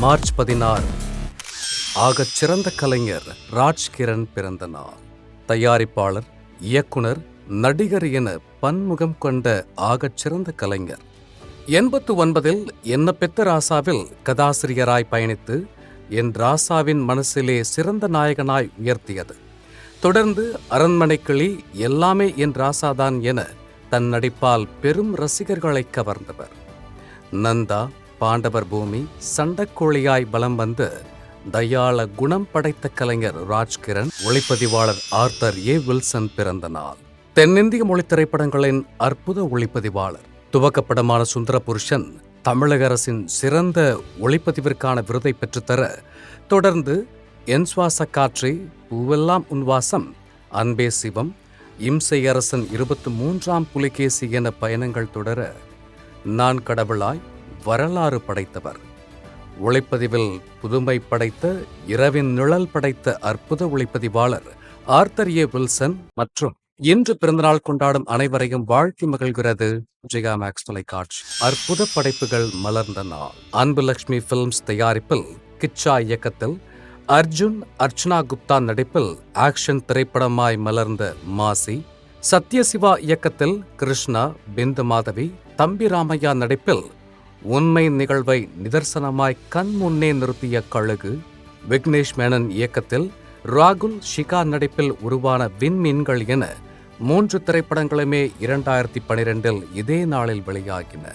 March 16 ஆகச் சிறந்த கலைஞர் ராஜ்கிரண் பிறந்த நாள். தயாரிப்பாளர், இயக்குனர், நடிகர் என பன்முகம் கொண்ட ஆகச் சிறந்த கலைஞர். 89 என்ன பெத்த ராசாவில் கதாசிரியராய் பயணித்து என் ராசாவின் மனசிலே சிறந்த நாயகனாய் உயர்த்தியது. தொடர்ந்து அரண்மனை கிளி, எல்லாமே என் ராசாதான் என தன் நடிப்பால் பெரும் ரசிகர்களை கவர்ந்தவர். நந்தா, பாண்டவர் பூமி, சண்டக்கோழியாய் பலம் வந்த தயாள குணம் படைத்த கலைஞர் ராஜ்கிரண். ஒளிப்பதிவாளர் ஆர்தர் ஏ வில்சன் பிறந்த நாள். தென்னிந்திய மொழி திரைப்படங்களின் அற்புத ஒளிப்பதிவாளர். துவக்கப்படமான சுந்தர புருஷன் தமிழக அரசின் சிறந்த ஒளிப்பதிவிற்கான விருதை பெற்றுத்தர, தொடர்ந்து என் சுவாச காற்றே, பூவெல்லாம் உன்வாசம், அன்பே சிவம், இம்சை அரசன், 23ஆம் புலிகேசி என பயணங்கள் தொடர நான் கடவுளாய் வரலாறு படைத்தவர். ஒளிப்பதிவில் புதுமை படைத்த, இரவின் நிழல் படைத்த அற்புத ஒளிப்பதிவாளர் ஆர்தர் ஏ வில்சன். மற்றும் இன்று பிறந்தநாள் கொண்டாடும் அனைவரையும் வாழ்த்தி மகிழ்கிறது ஜெயா மேக்ஸ் தொலைக்காட்சி. அற்புத படைப்புகள் மலர்ந்த நாள். அன்புலட்சுமி பிலிம்ஸ் தயாரிப்பில், கிச்சா இயக்கத்தில், அர்ஜுன் அர்ச்சனா குப்தா நடிப்பில் ஆக்ஷன் திரைப்படமாய் மலர்ந்த மாசி. சத்யசிவா இயக்கத்தில் கிருஷ்ணா, பிந்து மாதவி, தம்பி ராமையா நடிப்பில் உண்மை நிகழ்வை நிதர்சனமாய் கண் முன்னே நிறுத்திய கழுகு. விக்னேஷ் மேனன் இயக்கத்தில் ராகுல், ஷிகா நடிப்பில் உருவான விண்மீன்கள் என 3 திரைப்படங்களுமே 2012 இதே நாளில் வெளியாகின.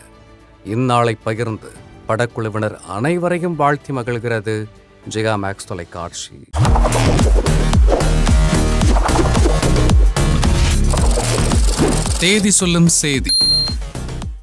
இந்நாளை பகிர்ந்து படக்குழுவினர் அனைவரையும் வாழ்த்தி மகிழ்கிறது ஜெயா மேக்ஸ் தொலைக்காட்சி. தேதி சொல்லும் செய்தி.